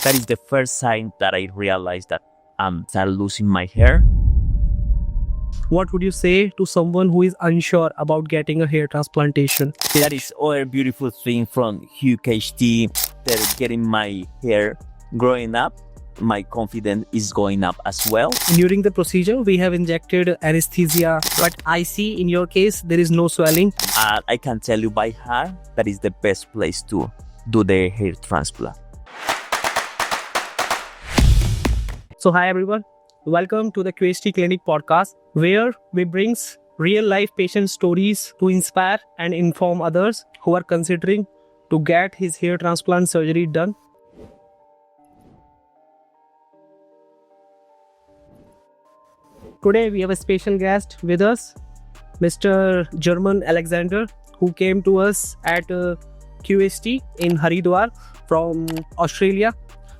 That is the first sign that I realized that I'm start losing my hair. What would you say to someone who is unsure about getting a hair transplantation? That is other beautiful thing from QHT. That getting my hair growing up, my confidence is going up as well. During the procedure, we have injected anesthesia, but I see in your case, there is no swelling. I can tell you by heart that is the best place to do the hair transplant. So hi everyone, welcome to the QHT Clinic podcast, where we brings real life patient stories to inspire and inform others who are considering to get his hair transplant surgery done. Today we have a special guest with us, Mr. German Alexander, who came to us at QHT in Haridwar from Australia.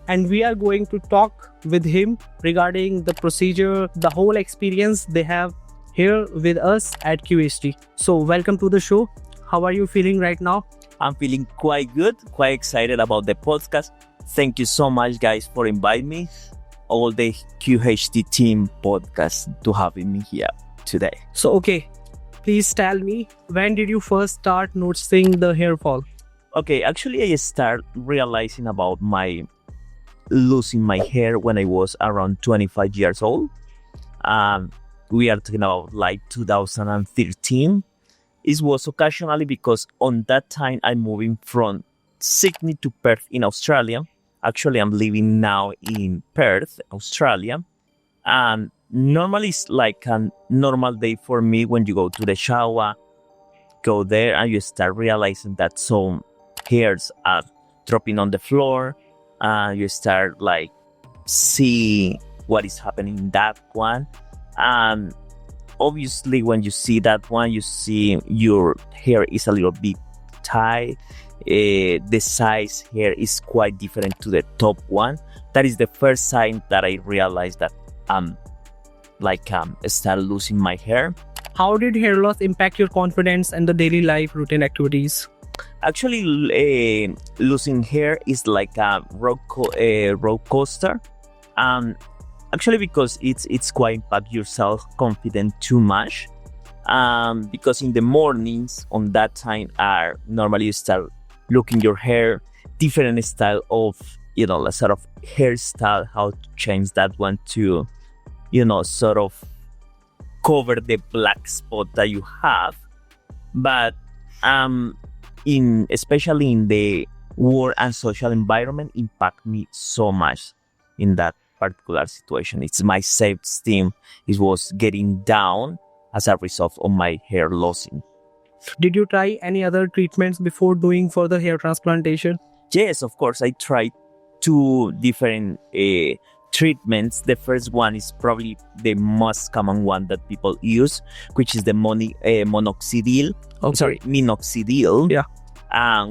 And we are going to talk with him regarding the procedure, the whole experience they have here with us at QHT. So welcome to the show. How are you feeling right now? I'm feeling quite good, quite excited about the podcast. Thank you so much, guys, for inviting me. All the QHT team podcast to having me here today. So, okay, please tell me, when did you first start noticing the hair fall? Okay, actually, I start realizing about losing my hair when I was around 25 years old. We are talking about like 2013. It was occasionally because on that time I'm moving from Sydney to Perth in Australia. Actually, I'm living now in Perth, Australia. And normally it's like a normal day for me when you go to the shower, go there and you start realizing that some hairs are dropping on the floor. You start like see what is happening in that one. And obviously when you see that one, you see your hair is a little bit tight. The size here is quite different to the top one. That is the first sign that I realized that start losing my hair. How did hair loss impact your confidence and the daily life routine activities? Actually, losing hair is like a roller coaster. Actually, because it's quite impact your self-confidence too much. Because in the mornings on that time normally you start looking your hair, different style of, a sort of hairstyle, how to change that one to, sort of cover the black spot that you have. But especially in the work and social environment impact me so much in that particular situation. It's my self-esteem. It was getting down as a result of my hair losing. Did you try any other treatments before doing for the hair transplantation? Yes, of course. I tried two different treatments. The first one is probably the most common one that people use, which is the minoxidil. Okay. Sorry, minoxidil. Yeah.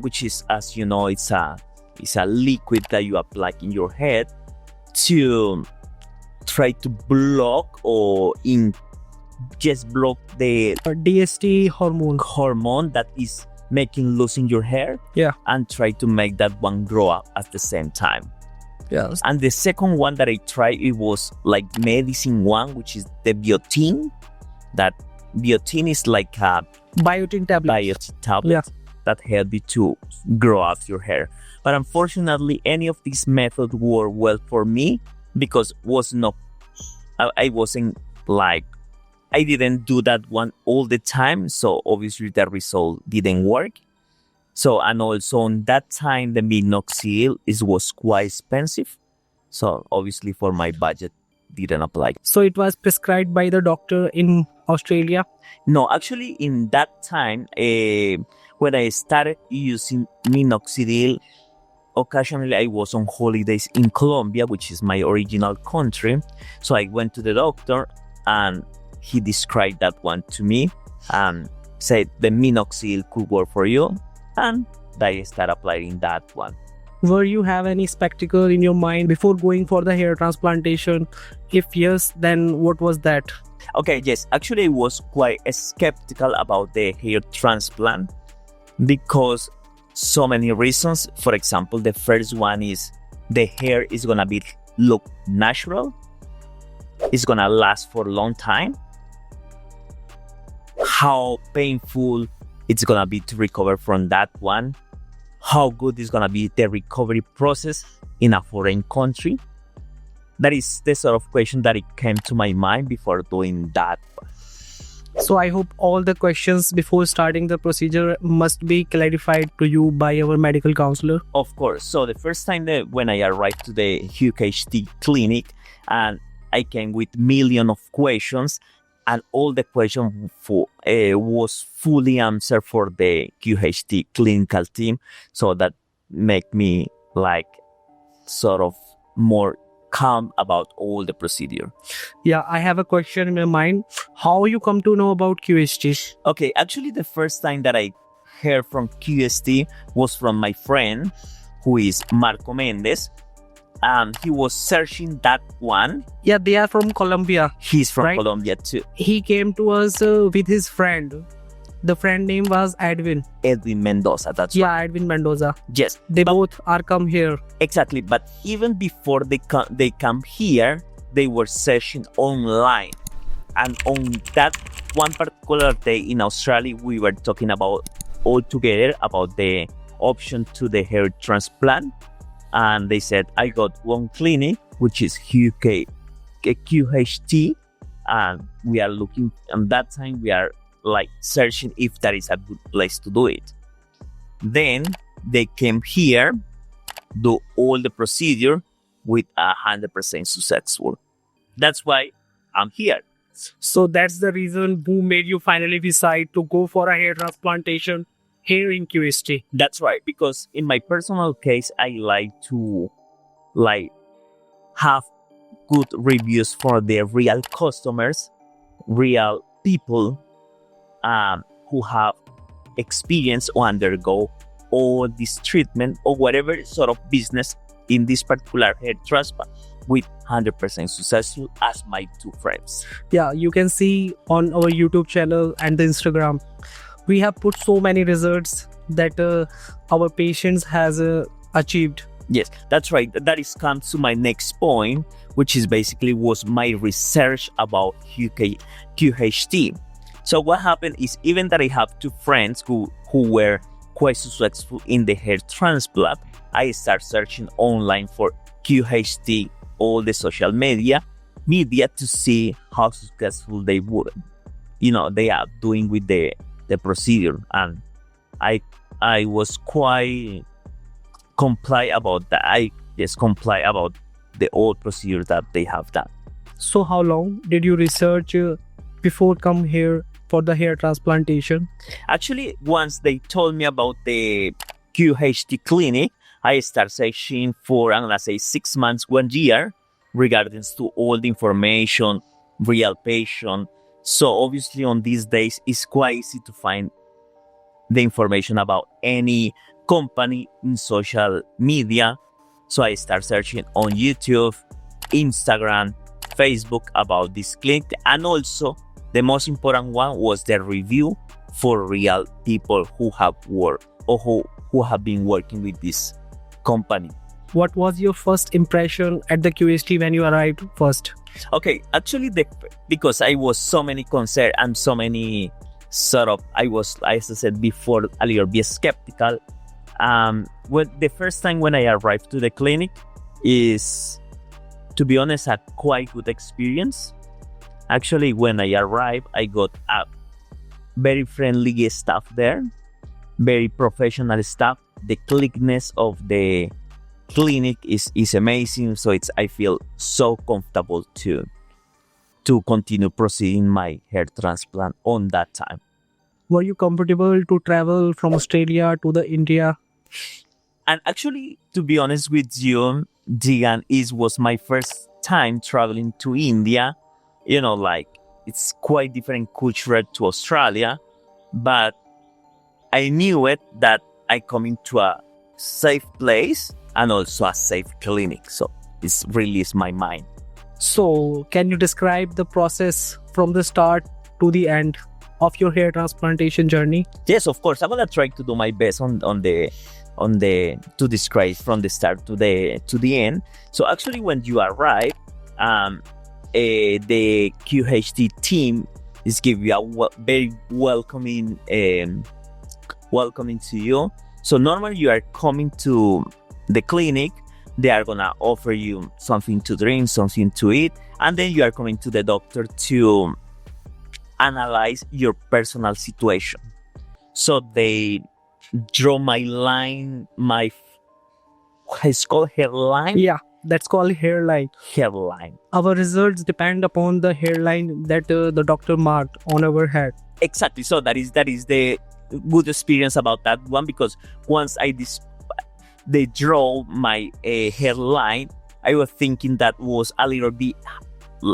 Which is, as you know, it's a liquid that you apply in your head to try to block or just block the DST hormone that is making losing your hair. Yeah. And try to make that one grow up at the same time. Yes. And the second one that I tried, it was like medicine one, which is the biotin. That biotin is like a biotin tablet. Yeah. That help you to grow out your hair. But unfortunately, any of these methods work well for me because I wasn't like, I didn't do that one all the time. So obviously the result didn't work. So, and also on that time, the minoxidil was quite expensive. So obviously for my budget, didn't apply. So it was prescribed by the doctor in Australia? No, actually in that time, when I started using minoxidil, occasionally I was on holidays in Colombia, which is my original country. So I went to the doctor and he described that one to me and said the minoxidil could work for you. And I started applying that one. Were you have any spectacle in your mind before going for the hair transplantation? If yes, then what was that? Okay, yes. Actually, I was quite skeptical about the hair transplant because so many reasons. For example, the first one is the hair is gonna be look natural, it's gonna last for a long time, how painful it's gonna be to recover from that one, how good is gonna be the recovery process in a foreign country. That is the sort of question that it came to my mind before doing that. So I hope all the questions before starting the procedure must be clarified to you by our medical counselor. Of course. So the first time that when I arrived to the QHT clinic, and I came with millions of questions, and all the questions was fully answered for the QHT clinical team. So that make me like sort of more calm about all the procedure. Yeah, I have a question in my mind. How you come to know about QHT? Okay, actually the first time that I heard from QHT was from my friend who is Marco Mendez. He was searching that one. Yeah, they are from Colombia. He's from Right. Colombia too. He came to us with his friend. The friend name was Edwin. Edwin Mendoza, that's right. Yeah, Edwin Mendoza. Yes, They both are come here. exactly. But even before they come here, they were searching online. And on that one particular day in Australia, we were talking about all together about the option to the hair transplant. And they said, I got one clinic, which is QHT. And we are looking, and that time we are like searching if that is a good place to do it. Then they came here, do all the procedure with 100% successful. That's why I'm here. So that's the reason who made you finally decide to go for a hair transplantation here in QHT. That's right, because in my personal case, I like to have good reviews for the real customers, real people who have experience or undergo all this treatment or whatever sort of business in this particular hair transplant with 100% successful as my two friends. Yeah, you can see on our YouTube channel and the Instagram, we have put so many results that our patients has achieved. Yes, that's right. That is comes to my next point, which is basically was my research about QHT. So what happened is, even that I have two friends who were quite successful in the hair transplant, I start searching online for QHT, all the social media to see how successful they would, they are doing with the procedure. And I was quite comply about that. I just comply about the old procedure that they have done. So how long did you research before come here for the hair transplantation? Actually, once they told me about the QHT clinic, I started searching for, I'm gonna say 6 months, 1 year, regarding to all the information, real patient. So obviously on these days, it's quite easy to find the information about any company in social media. So I start searching on YouTube, Instagram, Facebook about this clinic. And also the most important one was the review for real people who have worked or who have been working with this company. What was your first impression at the QHT when you arrived first? Okay, actually, because I was so many concerned and so many I was, as I said before, a little bit skeptical. The first time when I arrived to the clinic is, to be honest, a quite good experience. Actually, when I arrived, I got a very friendly staff there, very professional staff. The cleanliness of the clinic is amazing. So I feel so comfortable to continue proceeding my hair transplant on that time. Were you comfortable to travel from Australia to the India? And actually, to be honest with you, Digan, it was my first time traveling to India. It's quite different culture to Australia, but I knew it that I come into a safe place and also a safe clinic. So it's really is my mind. So can you describe the process from the start to the end of your hair transplantation journey? Yes, of course. I'm gonna try to do my best on the to describe from the start to the end. So actually, when you arrive, the QHT team is give you a very welcoming to you. So normally you are coming to the clinic, they are gonna offer you something to drink, something to eat, and then you are coming to the doctor to analyze your personal situation. So they draw my line, it's called hairline. Yeah, that's called hairline. Hairline. Our results depend upon the hairline that the doctor marked on our head. Exactly. So that is the good experience about that one, because once they draw my hairline, I was thinking that was a little bit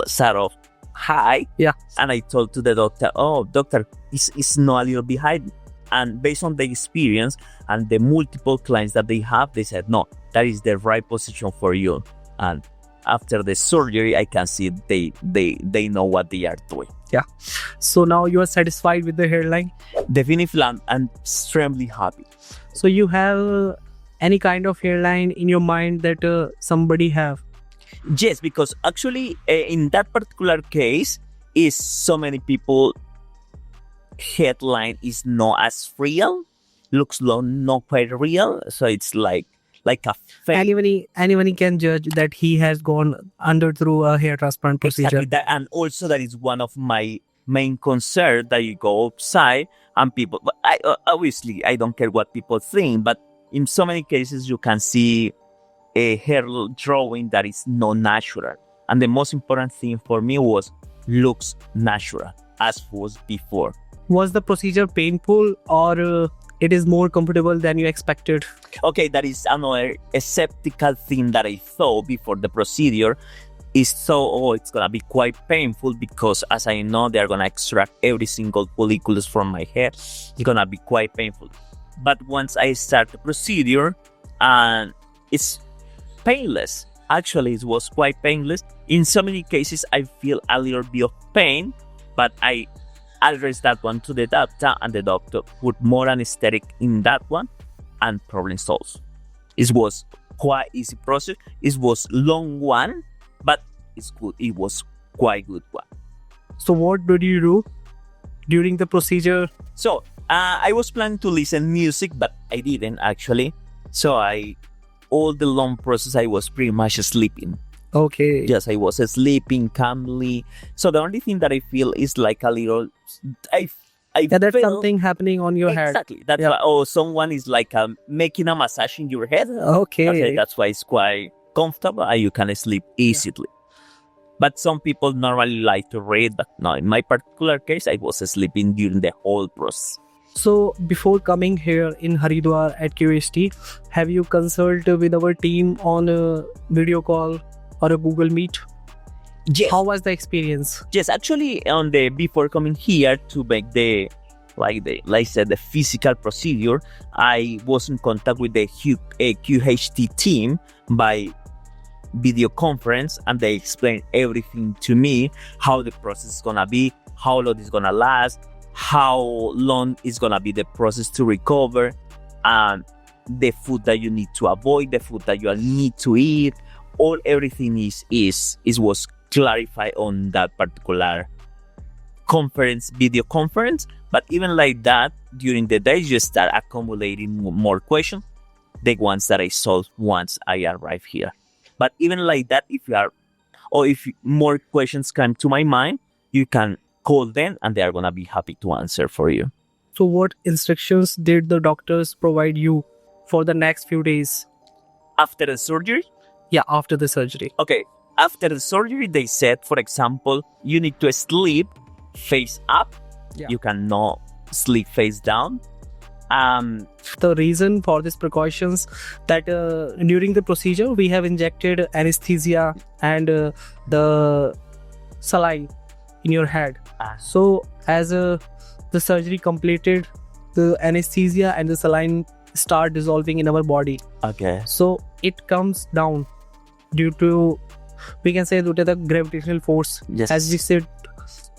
sort of high. Yeah. And I told to the doctor, "Oh, doctor, it's not a little bit high." And based on the experience and the multiple clients that they have, they said, "No, that is the right position for you." And after the surgery, I can see they know what they are doing. Yeah. So now you are satisfied with the hairline? Definitely, I'm extremely happy. So you have any kind of hairline in your mind that somebody have? Yes, because actually in that particular case, is so many people headline is not as real, looks not quite real, so it's like a fake. Anyone can judge that he has gone under through a hair transplant procedure. Exactly that, and also that is one of my main concern, that you go outside and people, but obviously I don't care what people think, but in so many cases you can see a hair drawing that is not natural, and the most important thing for me was looks natural as was before. Was the procedure painful, or it is more comfortable than you expected? Okay, that is another skeptical thing that I thought before the procedure. It's gonna be quite painful, because as I know they're gonna extract every single follicles from my hair. It's gonna be quite painful. But once I start the procedure, and it's painless. Actually, it was quite painless. In so many cases, I feel a little bit of pain, but I address that one to the doctor, and the doctor put more anesthetic in that one, and problem solved. It was quite easy process. It was long one, but it's good. It was quite good one. So what did you do during the procedure? So I was planning to listen music, but I didn't actually. So all the long process I was pretty much sleeping. Okay. Yes, I was sleeping calmly. So the only thing that I feel is like a little, That's feel something happening on your head. Exactly. That's why, someone is like making a massage in your head. Okay. That's why it's quite comfortable and you can sleep easily. But some people normally like to read, but no, in my particular case, I was sleeping during the whole process. So before coming here in Haridwar at QHT, have you consulted with our team on a video call or a Google Meet? Yes. How was the experience? Yes, actually, before coming here to make the physical procedure, I was in contact with the QHT team by video conference, and they explained everything to me, how the process is gonna be, how long it's gonna last, how long is gonna be the process to recover, and the food that you need to avoid, the food that you need to eat. Everything was clarified on that particular video conference. But even like that, during the day, you start accumulating more questions, the ones that I solved once I arrived here. But even like that, if more questions come to my mind, you can call them and they are gonna be happy to answer for you. So what instructions did the doctors provide you for the next few days? After the surgery? Yeah, after the surgery. Okay, after the surgery, they said, for example, you need to sleep face up. Yeah. You cannot sleep face down. The reason for these precautions that during the procedure, we have injected anesthesia and the saline in your head. So as the surgery completed, the anesthesia and the saline start dissolving in our body. Okay. So it comes down due to, we can say, due to the gravitational force. Yes. As we said,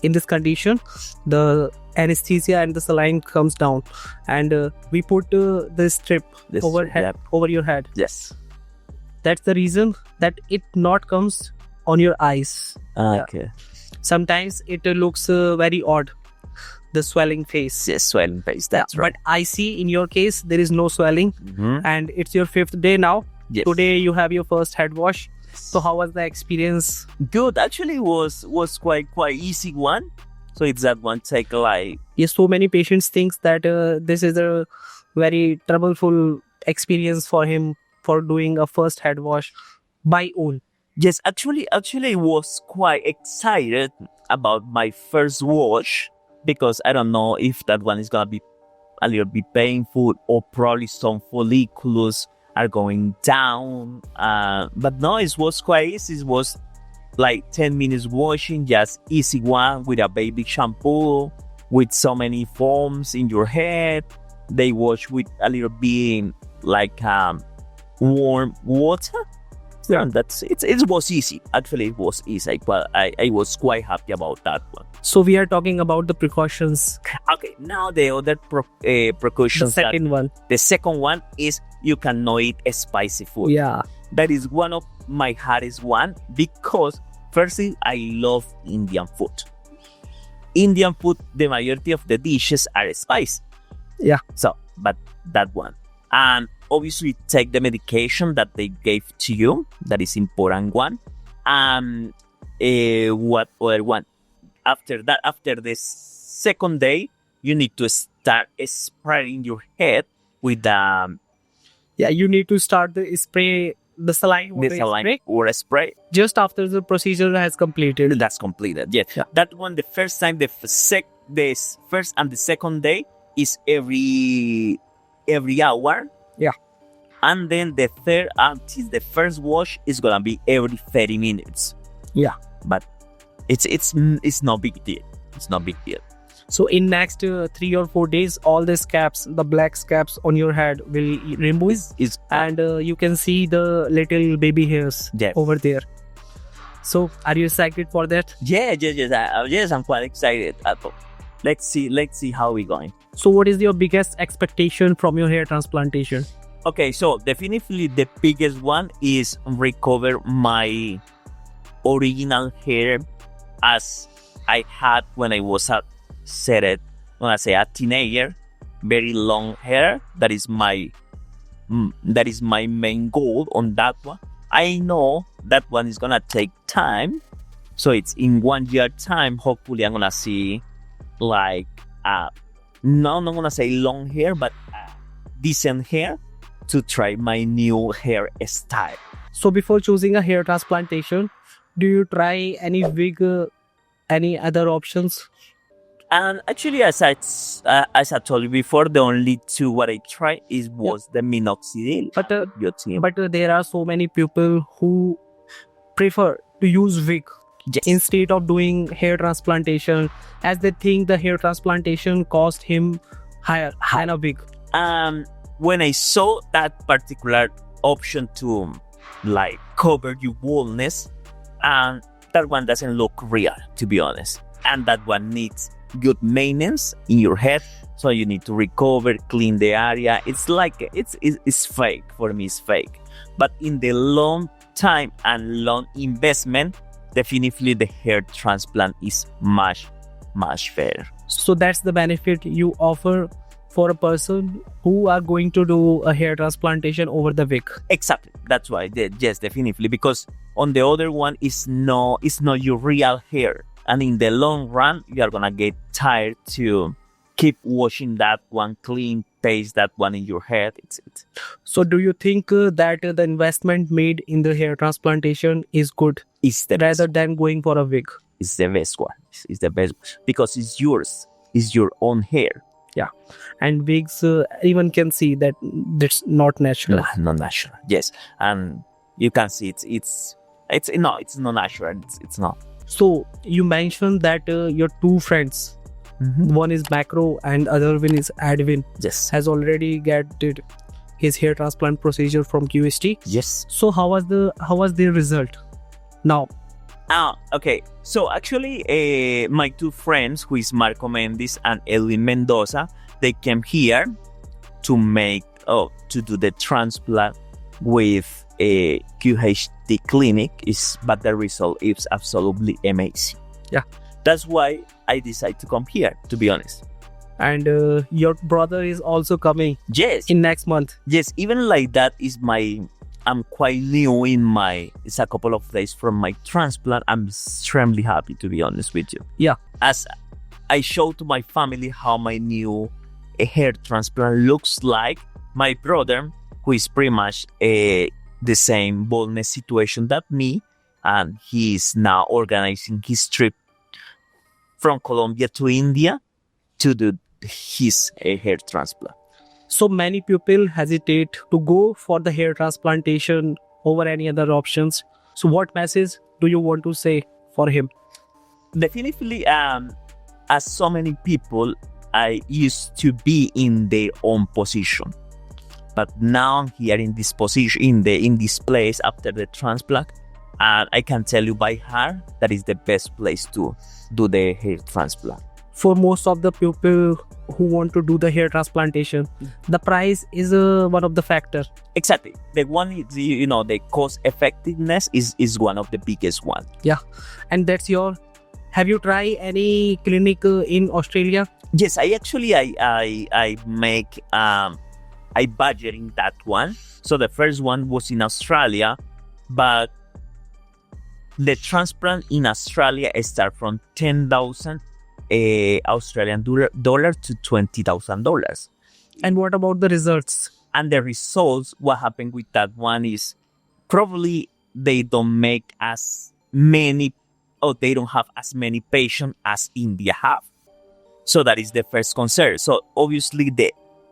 in this condition, the anesthesia and the saline comes down, and we put the strip over your head. Yes. That's the reason that it not comes on your eyes. Okay. Sometimes it looks very odd, the swelling face. Yes, swelling face. That's right. But I see in your case there is no swelling, and it's your 5th day now. Yes. Today you have your first head wash. So how was the experience? Good. Actually, was quite easy one. So it's that one take like. Yes, so many patients thinks that this is a very troubleful experience for him for doing a first head wash by own. Yes, actually, I was quite excited about my first wash because I don't know if that one is gonna be a little bit painful or probably some follicles are going down. But no, it was quite easy. It was like 10 minutes washing, just easy one with a baby shampoo, with so many foams in your head. They wash with a little bit like warm water. Yeah, that's it. It was easy. Actually, it was easy. But I was quite happy about that one. So we are talking about the precautions. Okay, now the other precautions. The second one is you cannot eat spicy food. Yeah. That is one of my hardest one because firstly, I love Indian food. Indian food, the majority of the dishes are spicy. Yeah. So, but that one. And obviously take the medication that they gave to you. That is important one. And what other one? After that, after the second day, you need to start spraying your head with you need to start the spray, the saline or a spray. Just after the procedure has completed. That's completed. Yes. Yeah. That one, the first time, the first and the second day is every hour. Yeah. And then the third, until the first wash is gonna be every 30 minutes. Yeah. But it's no big deal. It's no big deal. So in next 3 or 4 days, all the scabs, the black scabs on your head will remove, and you can see the little baby hairs over there. So are you excited for that? Yes, I'm quite excited. Let's see how we're going. So what is your biggest expectation from your hair transplantation? Okay, so definitely the biggest one is recover my original hair as I had when I was a teenager. Very long hair. That is my main goal on that one. I know that one is gonna take time, so it's in 1 year time. Hopefully, I'm gonna see like not gonna say long hair, but decent hair to try my new hair style. So before choosing a hair transplantation, do you try any wig, any other options? And actually, as I told you before, the only two what I tried was the minoxidil. But there are so many people who prefer to use wig instead of doing hair transplantation, as they think the hair transplantation cost him higher than a wig. When I saw that particular option to like cover your baldness, that one doesn't look real, to be honest. And that one needs good maintenance in your head, so you need to recover, clean the area. It's like it's fake. For me, it's fake. But in the long time and long investment, definitely the hair transplant is much better. So that's the benefit you offer for a person who are going to do a hair transplantation over the wig. Exactly. That's why. Yes, definitely. Because on the other one, it's not your real hair. And in the long run, you are gonna get tired to keep washing that one clean, paste that one in your head. It's. So do you think that the investment made in the hair transplantation is good? Rather than going for a wig? It's the best one. It's the best because it's yours. It's your own hair. Yeah. And wigs, even can see that it's not natural. No, not natural. Yes. And you can see it's not natural. It's not. So you mentioned that your two friends, one is Macro and other one is Advin, has already get his hair transplant procedure from QHT. Yes. So how was the result? Now, Okay. So actually, my two friends, who is Marco Mendes and Edwin Mendoza, they came here to do the transplant with a QHT Clinic. But the result is absolutely amazing. Yeah. That's why I decided to come here, to be honest. And your brother is also coming Yes. in next month. Yes, even like that I'm quite new it's a couple of days from my transplant. I'm extremely happy, to be honest with you. Yeah. As I showed to my family how my new hair transplant looks like, my brother, who is pretty much the same baldness situation that me, and he is now organizing his trip from Colombia to India to do his hair transplant. So many people hesitate to go for the hair transplantation over any other options. So what message do you want to say for him? Definitely, as so many people, I used to be in their own position, but now I'm here in this position, in this place after the transplant, and I can tell you by heart that is the best place to do the hair transplant. For most of the people who want to do the hair transplantation, the price is one of the factors. Exactly. The one is, the cost effectiveness is one of the biggest one. Yeah. And that's have you tried any clinic in Australia? Yes, I actually I make I budgeting that one. So the first one was in Australia, but the transplant in Australia start from 10,000 Australian dollar to $20,000. And what about the results? And the results, what happened with that one is probably they don't make as many, or they don't have as many patients as India have. So that is the first concern. So obviously,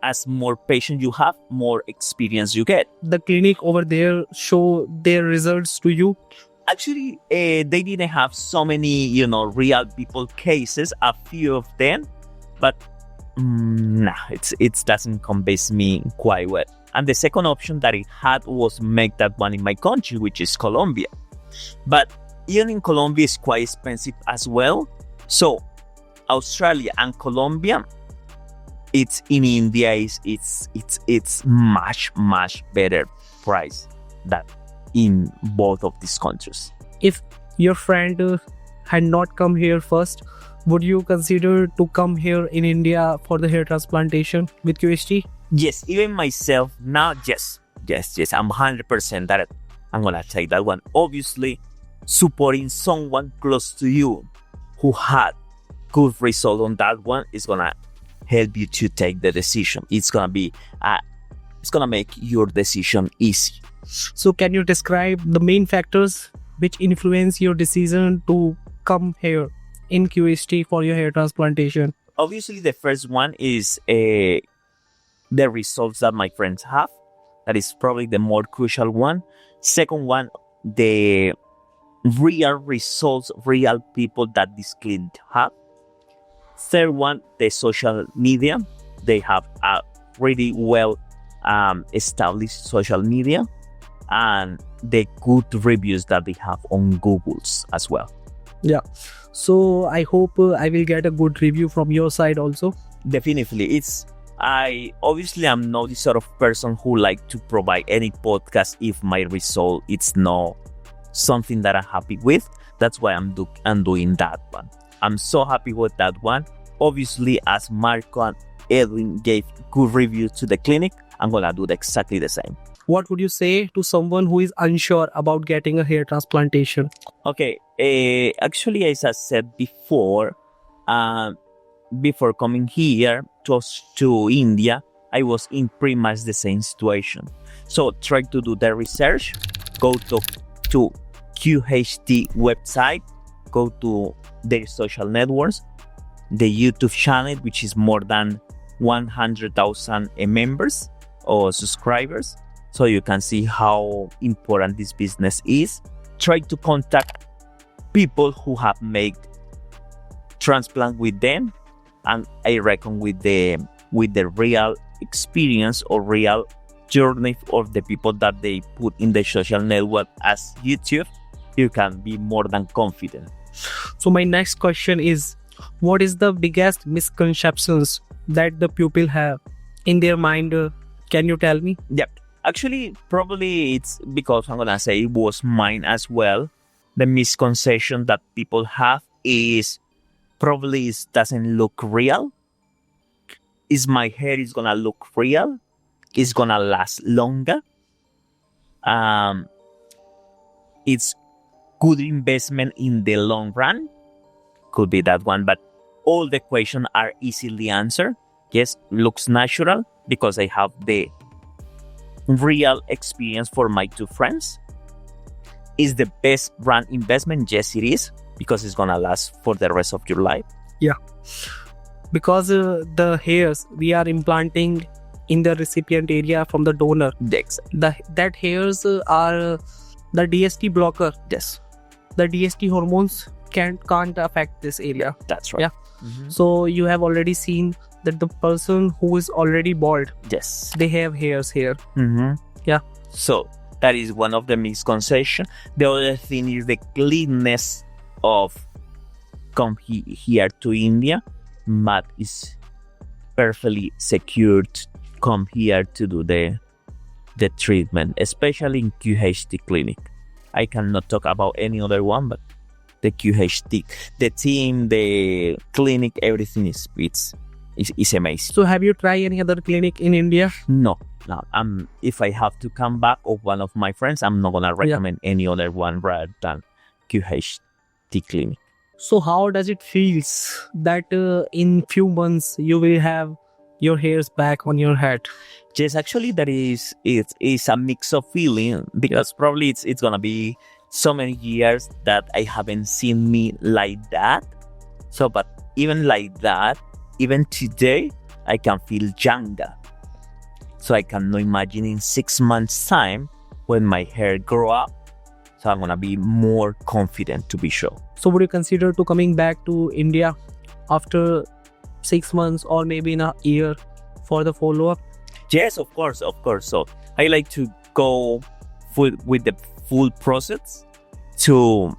as more patients you have, more experience you get. The clinic over there show their results to you? Actually, they didn't have so many, real people cases, a few of them, but it doesn't convince me quite well. And the second option that it had was make that one in my country, which is Colombia. But even in Colombia, it's quite expensive as well. So Australia and Colombia, it's in India, it's much better price than in both of these countries. If your friend had not come here first, would you consider to come here in India for the hair transplantation with QHT? Yes, even myself now, yes, I'm 100% that I'm gonna take that one. Obviously, supporting someone close to you who had good result on that one is gonna help you to take the decision. It's gonna make your decision easy. So can you describe the main factors which influence your decision to come here in QHT for your hair transplantation? Obviously, the first one is the results that my friends have. That is probably the more crucial one. Second one, the real results, real people that this clinic have. Third one, the social media. They have a really well established social media, and the good reviews that they have on Google's as well. Yeah. So I hope I will get a good review from your side also. Definitely. I'm not the sort of person who like to provide any podcast if my result it's not something that I'm happy with. That's why I'm doing that one. I'm so happy with that one. Obviously, as Marco and Edwin gave good reviews to the clinic, I'm gonna do exactly the same. What would you say to someone who is unsure about getting a hair transplantation? Okay, actually, as I said before coming here to India, I was in pretty much the same situation. So try to do the research, go to QHT website, go to their social networks, the YouTube channel, which is more than 100,000 members or subscribers. So you can see how important this business is. Try to contact people who have made transplant with them, and I reckon with the real experience or real journey of the people that they put in the social network as YouTube, you can be more than confident. So my next question is, what is the biggest misconceptions that the pupil have in their mind? Can you tell me? Yep. Actually, probably it's because I'm gonna say it was mine as well. The misconception that people have is probably it doesn't look real. Is my hair is gonna look real? It's gonna last longer. It's good investment in the long run. Could be that one, but all the questions are easily answered. Yes, looks natural because I have the real experience for my two friends. Is the best brand investment? Yes, it is, because it's gonna last for the rest of your life. Because the hairs we are implanting in the recipient area from the donor, Yes. that hairs are the DST blocker. Yes, The DST hormones can't affect this area. that's right. Yeah. So you have already seen that the person who is already bald, Yes. they have hairs here. Yeah. So that is one of the misconceptions. The other thing is the cleanness of come here to India. Matt is perfectly secured to come here to do the treatment, especially in QHT Clinic. I cannot talk about any other one, but the QHT, the team, the clinic, everything is amazing. So have you tried any other clinic in India? No. If I have to come back of one of my friends, I'm not gonna recommend any other one rather than QHT Clinic. So how does it feels that in few months you will have your hairs back on your head? Yes, actually, it's a mix of feeling, because probably it's gonna be so many years that I haven't seen me like that. So, but even like that, even today, I can feel younger. So I cannot imagine in 6 months' time when my hair grow up. So I'm gonna be more confident, to be sure. So would you consider to coming back to India after 6 months or maybe in a year for the follow-up? Yes, of course. So I like to go with the full process to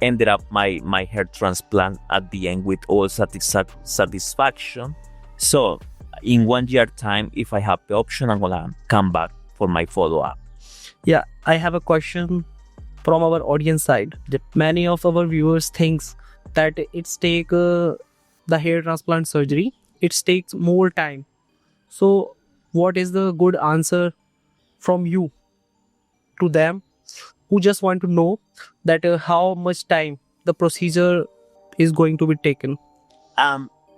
ended up my hair transplant at the end with all satisfaction. So in 1 year time, if I have the option, I'm gonna come back for my follow-up. Yeah, I have a question from our audience side. Many of our viewers thinks that it's take the hair transplant surgery, it takes more time. So what is the good answer from you to them who just want to know that how much time the procedure is going to be taken?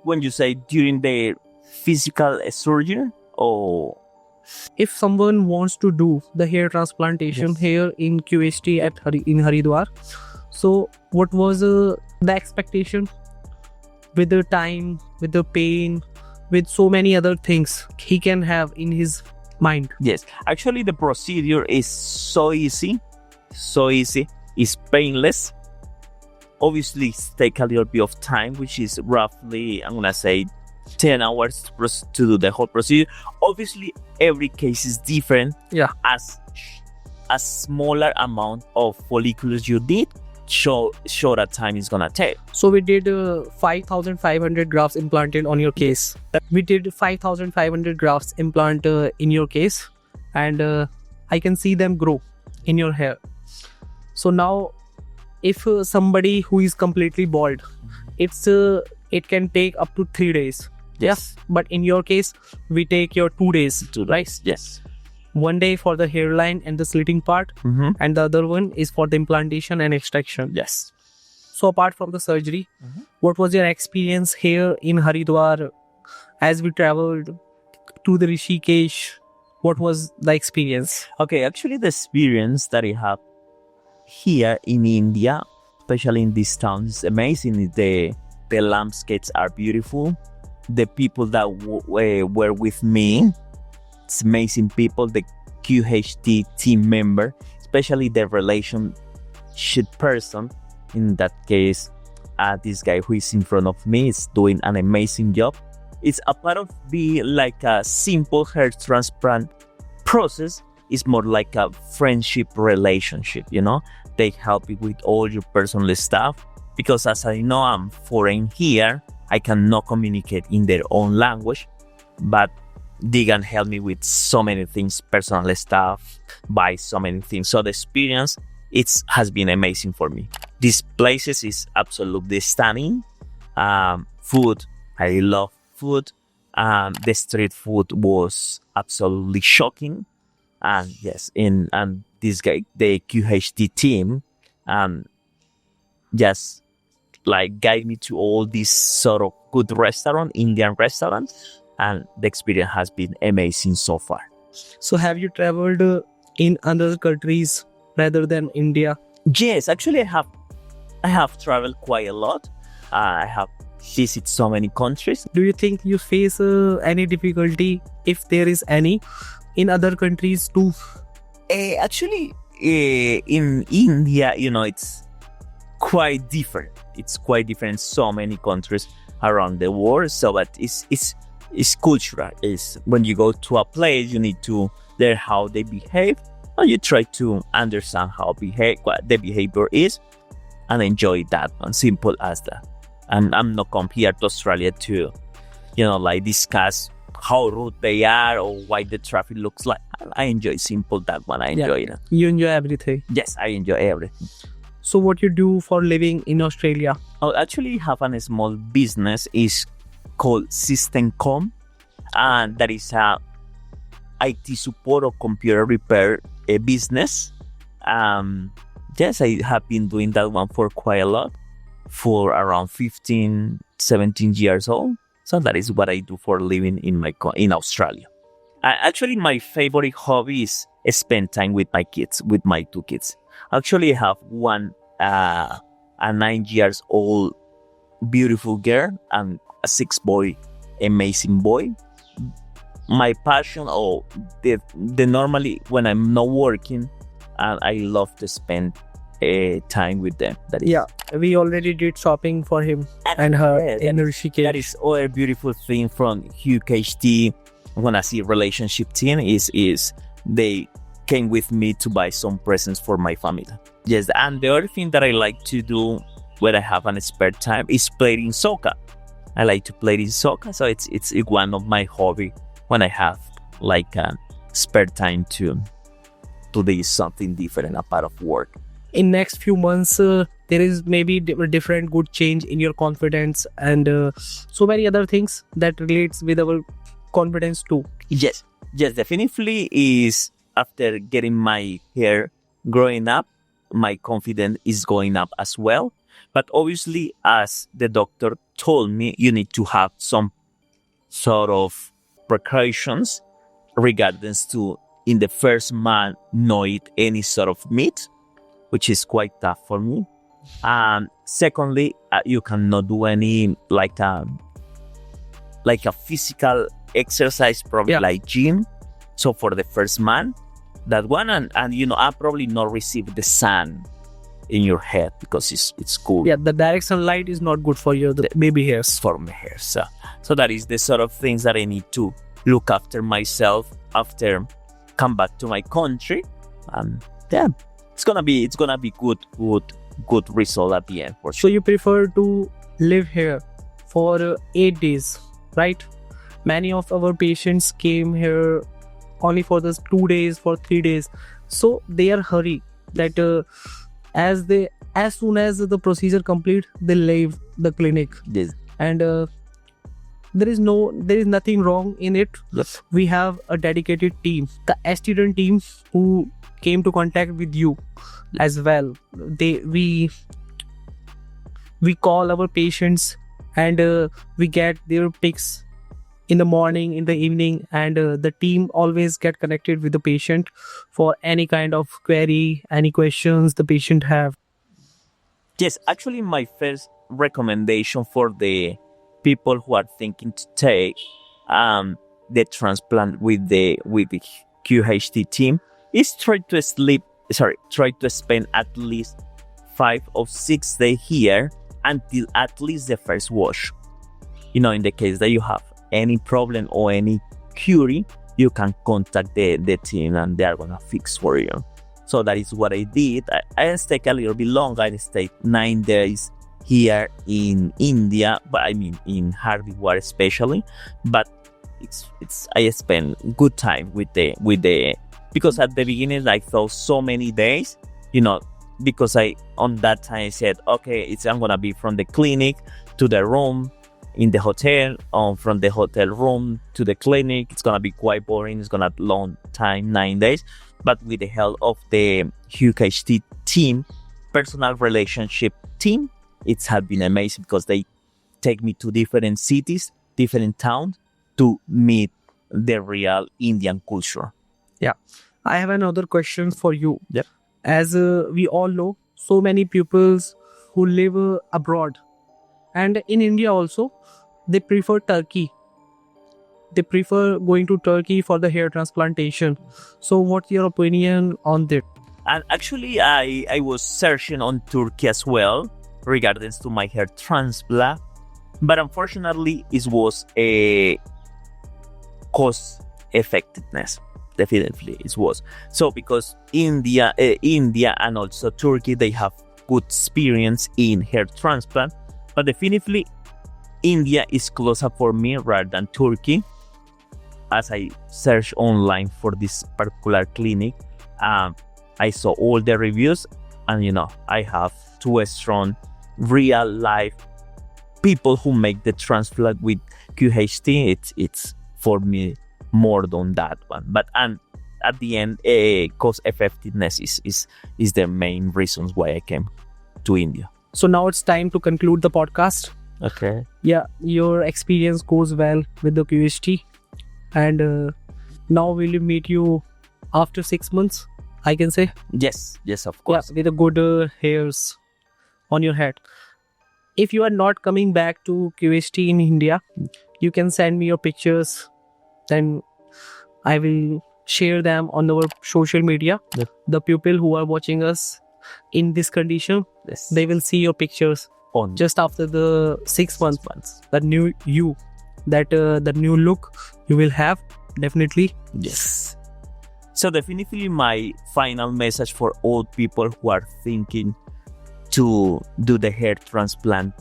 When you say during the physical surgery, or If someone wants to do the hair transplantation here in QHT in Haridwar, so what was the expectation with the time, with the pain, with so many other things he can have in his mind? yes, actually the procedure is so easy, it's painless. Obviously it takes a little bit of time, which is roughly, I'm gonna say, 10 hours to do the whole procedure. Obviously every case is different. Yeah. As a smaller amount of follicles you need, shorter time is gonna take. So we did 5,500 grafts implanted on your case. We did 5,500 grafts implant in your case, and I can see them grow in your hair. So now if somebody who is completely bald, it can take up to 3 days. Yes. But in your case, we take your 2 days, 2 right? days. Yes. 1 day for the hairline and the slitting part, and the other one is for the implantation and extraction. Yes. So apart from the surgery, what was your experience here in Haridwar as we traveled to the Rishikesh? What was the experience? Okay, actually the experience that I have here in India, especially in this town, is amazing. The landscapes are beautiful. The people that were with me, it's amazing people. The QHT team member, especially the relationship person. In that case, this guy who is in front of me is doing an amazing job. It's a part of the like a simple hair transplant process. It's more like a friendship relationship, They help you with all your personal stuff, because as I know I'm foreign here, I cannot communicate in their own language, but they can help me with so many things, personal stuff, buy so many things. So the experience, has been amazing for me. These places is absolutely stunning. Food, I love food. The street food was absolutely shocking. And yes, and this guy, the QHT team, just like guide me to all these sort of good Indian restaurants, and the experience has been amazing so far. So have you traveled in other countries rather than India? Yes, actually I have traveled quite a lot. I have visited so many countries. Do you think you face any difficulty, if there is any, in other countries too? Actually, in India, it's quite different. It's quite different in so many countries around the world. So, but it's cultural. Is when you go to a place, you need to learn how they behave, and you try to understand what the behavior is, and enjoy that. And simple as that. And I'm not come here to Australia to, like discuss how rude they are or why the traffic looks like. I enjoy simple that one. I enjoy it. You enjoy everything. Yes, I enjoy everything. So what you do for living in Australia? I actually have a small business. Is called System.com, and that is a IT support or computer repair business. Yes, I have been doing that one for quite a lot, for around 15, 17 years old. So that is what I do for living in Australia. Actually, my favorite hobby is spend time with my kids, with my two kids. Actually, I have one, a 9 years old beautiful girl, and a 6 boy, amazing boy. My passion, the normally when I'm not working, and I love to spend time with them. That is, we already did shopping for him and her in Rishikesh. That is all a beautiful thing from QHT. When I see relationship team is they came with me to buy some presents for my family. Yes, and the other thing that I like to do when I have an spare time is playing soccer. I like to play in soccer, so it's one of my hobby when I have like spare time to do something different apart of work. In next few months, there is maybe different good change in your confidence and so many other things that relates with our confidence too. Yes, definitely is after getting my hair growing up, my confidence is going up as well. But obviously, as the doctor told me, you need to have some sort of precautions regardless to in the first month not eat any sort of meat, which is quite tough for me. Secondly, you cannot do any like a physical exercise, probably like gym. So for the first month, that one, and I probably not receive the sun in your head because it's cool. Yeah, the direct sunlight is not good for your baby hairs. For my hair, so that is the sort of things that I need to look after myself after come back to my country. It's gonna be good result at the end for sure. So you prefer to live here for 8 days, right? Many of our patients came here only for those 2 days, for 3 days. So they are hurry that as soon as the procedure complete, they leave the clinic. Yes. And there is nothing wrong in it. Yes. We have a dedicated team, the student team who came to contact with you as well. We call our patients and we get their pics in the morning, in the evening, and the team always get connected with the patient for any kind of query, any questions the patient have. Yes, actually my first recommendation for the people who are thinking to take the transplant with the QHT team is try to spend at least 5 or 6 days here until at least the first wash. In the case that you have any problem or any query, you can contact the team and they are gonna fix for you. So that is what I did. I stayed a little bit longer. I stayed 9 days here in India, but I mean in Hardware especially. But it's I spent good time with the because at the beginning I thought so many days, because I on that time I said, okay, I'm gonna be from the clinic to the room in the hotel, from the hotel room to the clinic. It's gonna be quite boring. It's gonna long time, 9 days. But with the help of the QHT team, personal relationship team, it's have been amazing because they take me to different cities, different towns to meet the real Indian culture. Yeah. I have another question for you. Yep. As we all know, so many pupils who live abroad and in India also, they prefer Turkey. They prefer going to Turkey for the hair transplantation. So what's your opinion on that? And actually, I was searching on Turkey as well regarding to my hair transplant. But unfortunately, it was a cost effectiveness. Definitely, it was. So because India and also Turkey, they have good experience in hair transplant. But definitely, India is closer for me rather than Turkey. As I searched online for this particular clinic, I saw all the reviews, and I have two strong real life people who make the transplant with QHT. It's for me more than that one. But at the end, cost effectiveness is the main reasons why I came to India. So now it's time to conclude the podcast. Okay. Yeah, your experience goes well with the QHT, and now we'll meet you after 6 months, I can say. Yes, of course. Yeah, with the good hairs on your head. If you are not coming back to QHT in India, you can send me your pictures. Then I will share them on our social media. Yep. The people who are watching us in this condition, Yes. they will see your pictures On just after the 6 months. The new you, the new look you will have, definitely. Yes. So definitely my final message for all people who are thinking to do the hair transplant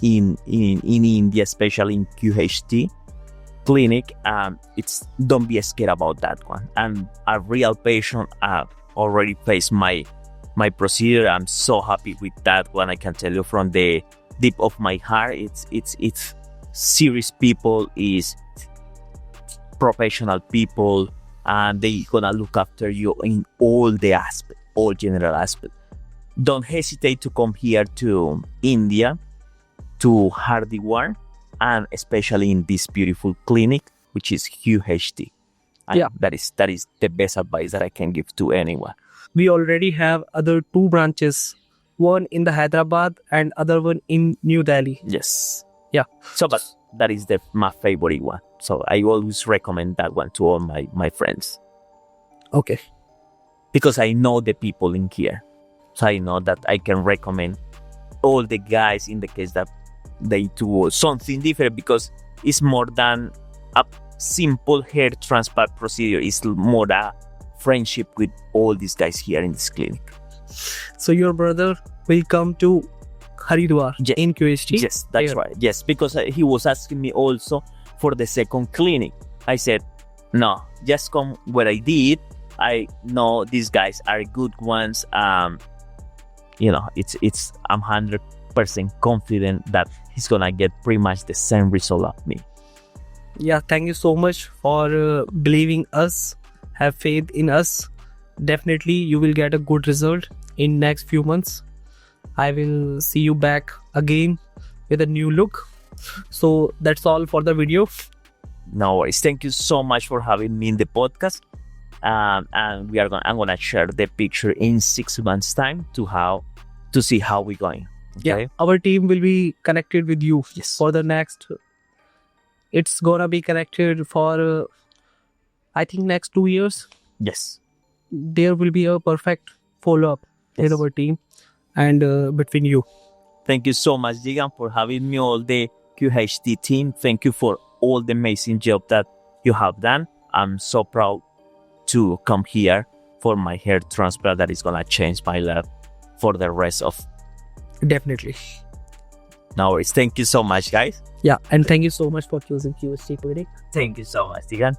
in India, especially in QHT clinic, it's don't be scared about that one. I'm a real patient. I've already faced my procedure. I'm so happy with that one. I can tell you from the deep of my heart, it's serious people, is professional people, and they gonna look after you in all the aspect, all general aspect. Don't hesitate to come here to India, to Hardware, and especially in this beautiful clinic, which is QHT. And Yeah. that is the best advice that I can give to anyone. We already have other 2 branches, one in the Hyderabad and other one in New Delhi. Yes. Yeah. So, but that is my favorite one. So I always recommend that one to all my friends, Okay. because I know the people in here. So I know that I can recommend all the guys in the case that they do something different, because it's more than a simple hair transplant procedure. It's more a friendship with all these guys here in this clinic. So your brother will come to Haridwar Yes. in QHT? Yes, that's Here. right. Yes, because he was asking me also for the second clinic. I said, no, just come where I did. I know these guys are good ones. It's I'm 100% confident that he's gonna get pretty much the same result of me. Yeah, thank you so much for believing us. Have faith in us. Definitely you will get a good result in next few months. I will see you back again with a new look. So that's all for the video. No worries. Thank you so much for having me in the podcast. And I'm gonna share the picture in 6 months' time to see how we're going. Okay? Yeah, our team will be connected with you Yes. for the next. It's gonna be connected for I think next 2 years. Yes. There will be a perfect follow-up with Yes. our team and between you. Thank you so much, Jigan, for having me, all the QHT team. Thank you for all the amazing job that you have done. I'm so proud to come here for my hair transplant that is gonna change my life for the rest of. Definitely. No worries. Thank you so much, guys. Yeah, and thank you so much for choosing QHT Clinic. Thank you so much, Tigan.